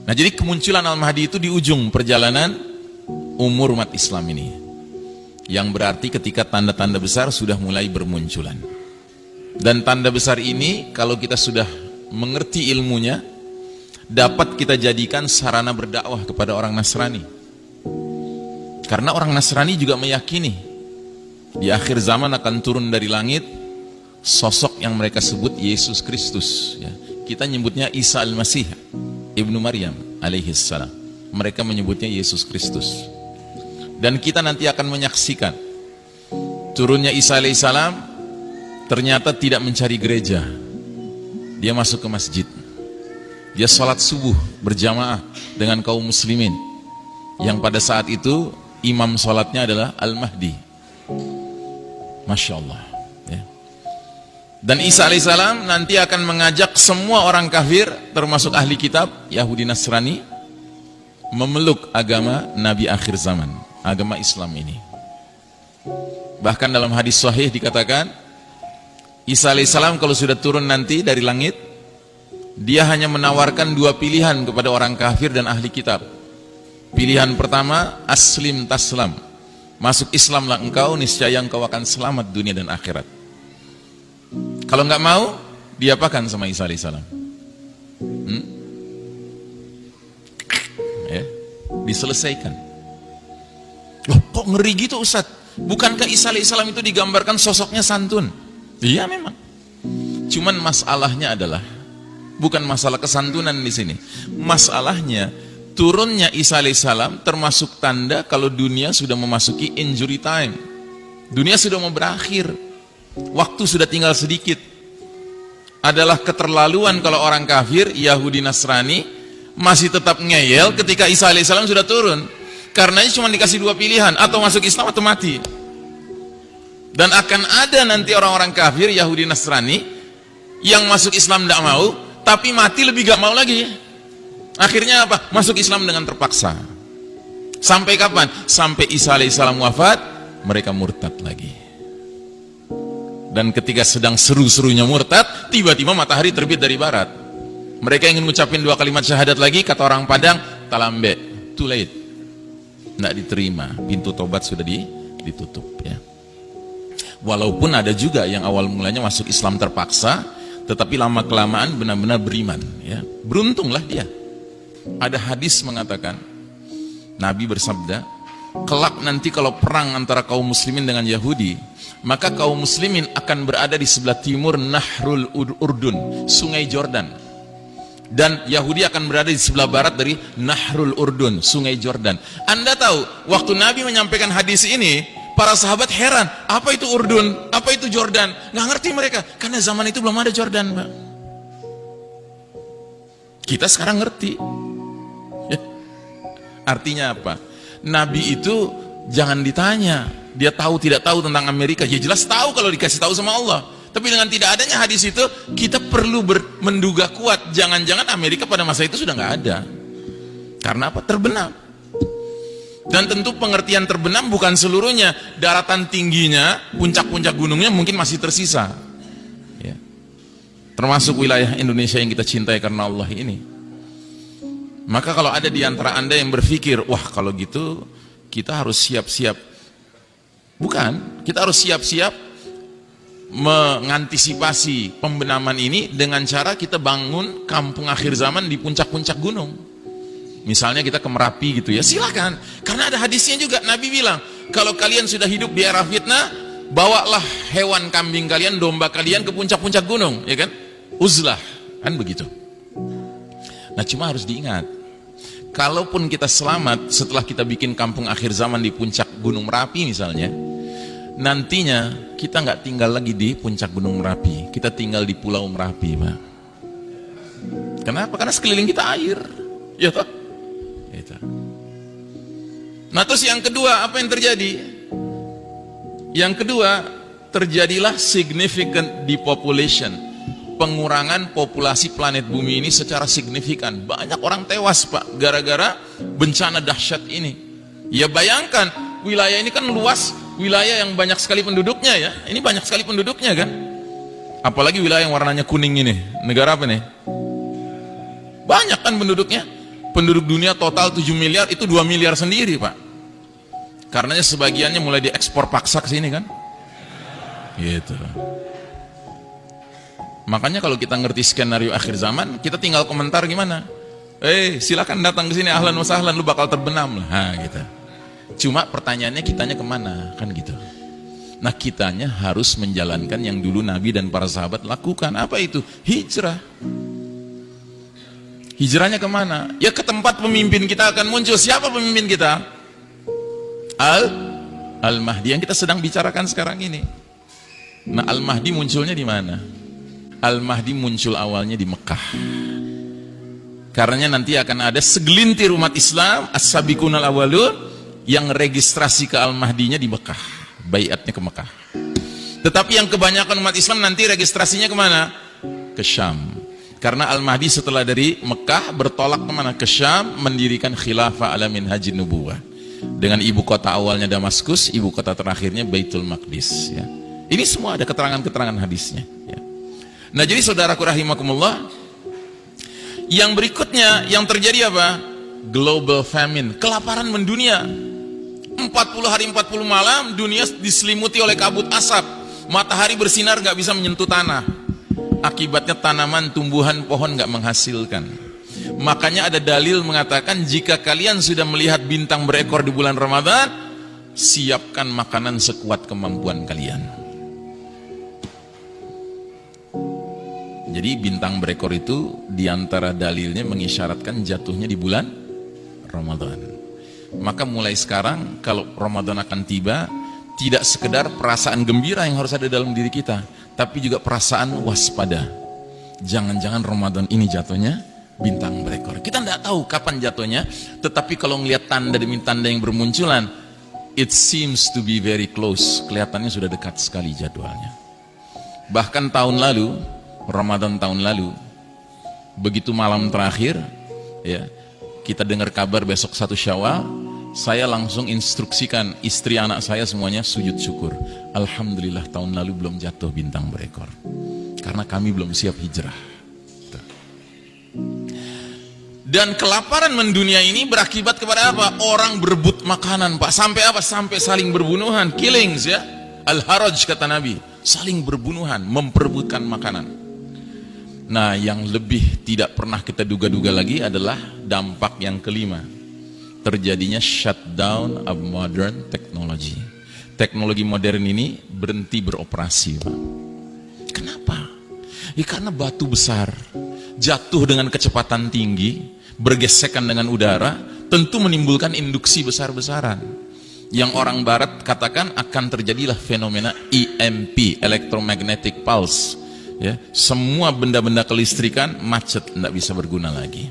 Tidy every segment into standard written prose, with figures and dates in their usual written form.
Nah, jadi kemunculan Al-Mahdi itu di ujung perjalanan umur umat Islam ini, yang berarti ketika tanda-tanda besar sudah mulai bermunculan. Dan tanda besar ini kalau kita sudah mengerti ilmunya, dapat kita jadikan sarana berdakwah kepada orang Nasrani. Karena orang Nasrani juga meyakini di akhir zaman akan turun dari langit sosok yang mereka sebut Yesus Kristus, ya. Kita nyebutnya Isa Al-Masih Ibnu Maryam alaihissalam. Mereka menyebutnya Yesus Kristus. Dan kita nanti akan menyaksikan turunnya Isa alaihissalam. Ternyata tidak mencari gereja. Dia masuk ke masjid. Dia sholat subuh berjamaah dengan kaum muslimin, yang pada saat itu imam sholatnya adalah Al-Mahdi. Masya Allah, ya. Dan Isa alaihissalam nanti akan mengajak semua orang kafir, termasuk ahli kitab Yahudi Nasrani, memeluk agama Nabi akhir zaman, agama Islam ini. Bahkan dalam hadis sahih dikatakan, Isa alaihissalam kalau sudah turun nanti dari langit, dia hanya menawarkan dua pilihan kepada orang kafir dan ahli kitab. Pilihan pertama, aslim taslam, masuk Islamlah engkau, niscaya engkau akan selamat dunia dan akhirat. Kalau nggak mau, diapakan sama Isa alaihissalam? Ya, diselesaikan. Loh, kok ngeri gitu Ustaz? Bukankah Isa alaihissalam itu digambarkan sosoknya santun? Iya memang. Cuman masalahnya adalah bukan masalah kesantunan di sini. Masalahnya turunnya Isa alaihissalam termasuk tanda kalau dunia sudah memasuki injury time. Dunia sudah mau berakhir. Waktu sudah tinggal sedikit. Adalah keterlaluan kalau orang kafir, Yahudi Nasrani masih tetap ngeyel ketika Isa alaihissalam sudah turun. Karenanya cuma dikasih dua pilihan, atau masuk Islam atau mati. Dan akan ada nanti orang-orang kafir Yahudi Nasrani yang masuk Islam tidak mau, tapi mati lebih gak mau lagi. Akhirnya apa? Masuk Islam dengan terpaksa. Sampai kapan? Sampai Isa alaihissalam wafat, mereka murtad lagi. Dan ketika sedang seru-serunya murtad, tiba-tiba matahari terbit dari barat. Mereka ingin mengucapkan dua kalimat syahadat lagi, kata orang Padang, talambe, too late. Tidak diterima, pintu tobat sudah ditutup, ya. Walaupun ada juga yang awal mulanya masuk Islam terpaksa, tetapi lama-kelamaan benar-benar beriman, ya. Beruntunglah dia. Ada hadis mengatakan, Nabi bersabda, kelak nanti kalau perang antara kaum muslimin dengan Yahudi, maka kaum muslimin akan berada di sebelah timur Nahrul Urdun, sungai Jordan. Dan Yahudi akan berada di sebelah barat dari Nahrul Urdun, sungai Jordan. Anda tahu, waktu Nabi menyampaikan hadis ini, para sahabat heran, apa itu Urdun, apa itu Jordan? Nggak ngerti mereka, karena zaman itu belum ada Jordan, Pak. Kita sekarang ngerti. Ya. Artinya apa? Nabi itu jangan ditanya, dia tahu tidak tahu tentang Amerika. Ya jelas tahu kalau dikasih tahu sama Allah. Tapi dengan tidak adanya hadis itu, kita perlu menduga kuat, jangan-jangan Amerika pada masa itu sudah nggak ada. Karena apa? Terbenam. Dan tentu pengertian terbenam bukan seluruhnya. Daratan tingginya, puncak-puncak gunungnya mungkin masih tersisa, ya. Termasuk wilayah Indonesia yang kita cintai karena Allah ini. Maka kalau ada di antara Anda yang berpikir, wah kalau gitu kita harus siap-siap. Bukan, kita harus siap-siap mengantisipasi pembenaman ini dengan cara kita bangun kampung akhir zaman di puncak-puncak gunung. Misalnya kita ke Merapi gitu ya, silakan. Karena ada hadisnya juga, Nabi bilang, kalau kalian sudah hidup di era fitnah, bawalah hewan kambing kalian, domba kalian ke puncak-puncak gunung, ya kan? Uzlah, kan begitu. Nah cuma harus diingat, kalaupun kita selamat setelah kita bikin kampung akhir zaman di puncak Gunung Merapi misalnya, nantinya kita nggak tinggal lagi di puncak Gunung Merapi, kita tinggal di Pulau Merapi, Pak. Kenapa? Karena sekeliling kita air, ya toh? Itu. Nah terus yang kedua, apa yang terjadi? Yang kedua, terjadilah significant depopulation, pengurangan populasi planet bumi ini secara signifikan. Banyak orang tewas, Pak, gara-gara bencana dahsyat ini. Ya bayangkan, wilayah ini kan luas, wilayah yang banyak sekali penduduknya, ya. Ini banyak sekali penduduknya kan. Apalagi wilayah yang warnanya kuning ini, negara apa nih? Banyak kan penduduknya. Penduduk dunia total 7 miliar, itu 2 miliar sendiri, Pak. Karenanya sebagiannya mulai diekspor paksa ke sini kan. Gitu. Makanya kalau kita ngerti skenario akhir zaman, kita tinggal komentar gimana? Silakan datang ke sini, ahlan wa sahlan, lu bakal terbenam lah, gitu. Cuma pertanyaannya kitanya kemana, kan gitu. Nah, kitanya harus menjalankan yang dulu Nabi dan para sahabat lakukan. Apa itu? Hijrah. Hijrahnya kemana? Ya ke tempat pemimpin kita akan muncul. Siapa pemimpin kita? Al-Mahdi yang kita sedang bicarakan sekarang ini. Nah, Al-Mahdi munculnya di mana? Al-Mahdi muncul awalnya di Mekah. Karena nanti akan ada segelintir umat Islam, as-sabiqunal awwalun, yang registrasi ke Al-Mahdinya di Mekah. Baiatnya ke Mekah. Tetapi yang kebanyakan umat Islam nanti registrasinya kemana? Ke Syam. Karena Al-Mahdi setelah dari Mekah bertolak kemana? Ke Syam, mendirikan khilafah ala minhajin nubuwah. Dengan ibu kota awalnya Damaskus, ibu kota terakhirnya Baitul Maqdis. Ya. Ini semua ada keterangan-keterangan hadisnya. Ya. Nah, jadi saudaraku rahimakumullah, yang berikutnya yang terjadi apa? Global famine, kelaparan mendunia. 40 hari 40 malam dunia diselimuti oleh kabut asap. Matahari bersinar gak bisa menyentuh tanah. Akibatnya tanaman, tumbuhan, pohon gak menghasilkan. Makanya ada dalil mengatakan jika kalian sudah melihat bintang berekor di bulan Ramadan, siapkan makanan sekuat kemampuan kalian. Jadi bintang berekor itu diantara dalilnya mengisyaratkan jatuhnya di bulan Ramadan. Maka mulai sekarang kalau Ramadan akan tiba, tidak sekedar perasaan gembira yang harus ada dalam diri kita, tapi juga perasaan waspada. Jangan-jangan Ramadan ini jatuhnya bintang berekor. Kita tidak tahu kapan jatuhnya, tetapi kalau melihat tanda demi tanda yang bermunculan, it seems to be very close. Kelihatannya sudah dekat sekali jadwalnya. Bahkan tahun lalu, Ramadan tahun lalu, begitu malam terakhir, ya, kita dengar kabar besok 1 Syawal, saya langsung instruksikan istri anak saya semuanya sujud syukur. Alhamdulillah tahun lalu belum jatuh bintang berekor. Karena kami belum siap hijrah. Dan kelaparan mendunia ini berakibat kepada apa? Orang berebut makanan, Pak. Sampai apa? Sampai saling berbunuhan, killings ya. Al-Haraj kata Nabi, saling berbunuhan, memperebutkan makanan. Nah, yang lebih tidak pernah kita duga-duga lagi adalah dampak yang kelima. Terjadinya shutdown of modern technology. Teknologi modern ini berhenti beroperasi, Pak. Kenapa? Ya karena batu besar jatuh dengan kecepatan tinggi, bergesekan dengan udara, tentu menimbulkan induksi besar-besaran. Yang orang barat katakan akan terjadilah fenomena EMP, electromagnetic pulse. Ya, semua benda-benda kelistrikan macet, tidak bisa berguna lagi.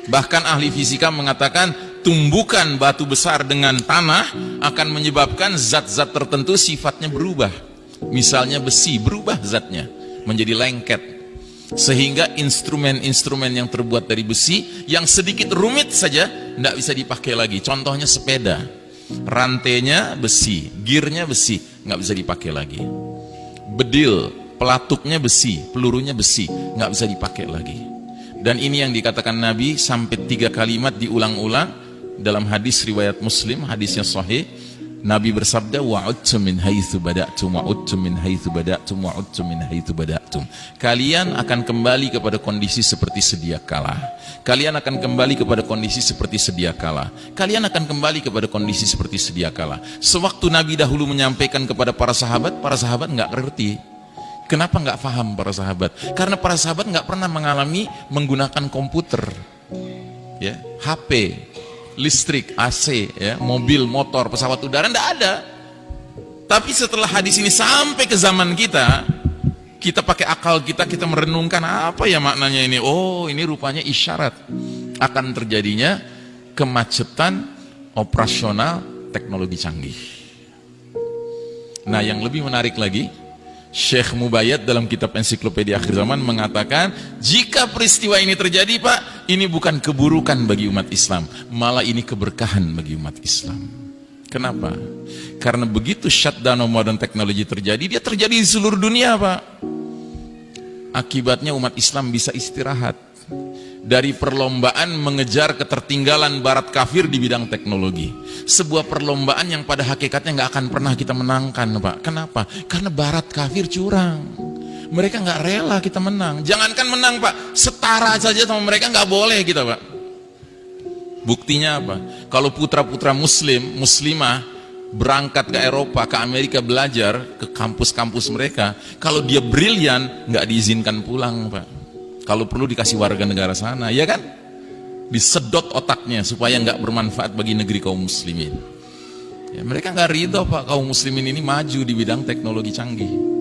Bahkan ahli fisika mengatakan tumbukan batu besar dengan tanah akan menyebabkan zat-zat tertentu sifatnya berubah. Misalnya besi berubah zatnya menjadi lengket, sehingga instrumen-instrumen yang terbuat dari besi yang sedikit rumit saja tidak bisa dipakai lagi. Contohnya sepeda, rantainya besi, gearnya besi, nggak bisa dipakai lagi. Bedil, pelatuknya besi, pelurunya besi, nggak bisa dipakai lagi. Dan ini yang dikatakan Nabi sampai 3 kalimat diulang-ulang dalam hadis riwayat Muslim, hadisnya sahih. Nabi bersabda, wa'udtum min haitsu bada'tum wa'udtum min haitsu bada'tum wa'udtum min haitsu bada'tum. Kalian akan kembali kepada kondisi seperti sedia kala. Kalian akan kembali kepada kondisi seperti sedia kala. Kalian akan kembali kepada kondisi seperti sedia kala. Sewaktu Nabi dahulu menyampaikan kepada para sahabat nggak ngerti. Kenapa nggak paham para sahabat? Karena para sahabat nggak pernah mengalami menggunakan komputer, ya, HP, listrik, AC, ya, mobil, motor, pesawat udara, nggak ada. Tapi setelah hadis ini sampai ke zaman kita, kita pakai akal kita merenungkan apa ya maknanya ini. Oh, ini rupanya isyarat akan terjadinya kemacetan operasional teknologi canggih. Nah, yang lebih menarik lagi, Syekh Mubayyad dalam kitab Ensiklopedia Akhir Zaman mengatakan, jika peristiwa ini terjadi, Pak, ini bukan keburukan bagi umat Islam, malah ini keberkahan bagi umat Islam. Kenapa? Karena begitu shutdown modern technology terjadi, dia terjadi di seluruh dunia, Pak. Akibatnya umat Islam bisa istirahat, dari perlombaan mengejar ketertinggalan barat kafir di bidang teknologi. Sebuah perlombaan yang pada hakikatnya nggak akan pernah kita menangkan, Pak. Kenapa? Karena barat kafir curang. Mereka nggak rela kita menang. Jangankan menang, Pak, setara saja sama mereka nggak boleh kita, Pak. Buktinya apa? Kalau putra-putra muslim, muslimah berangkat ke Eropa, ke Amerika belajar, ke kampus-kampus mereka, kalau dia brilian, nggak diizinkan pulang, Pak. Kalau perlu dikasih warga negara sana, ya kan? Disedot otaknya supaya nggak bermanfaat bagi negeri kaum muslimin. Ya, mereka nggak ridho, Pak, kaum muslimin ini maju di bidang teknologi canggih.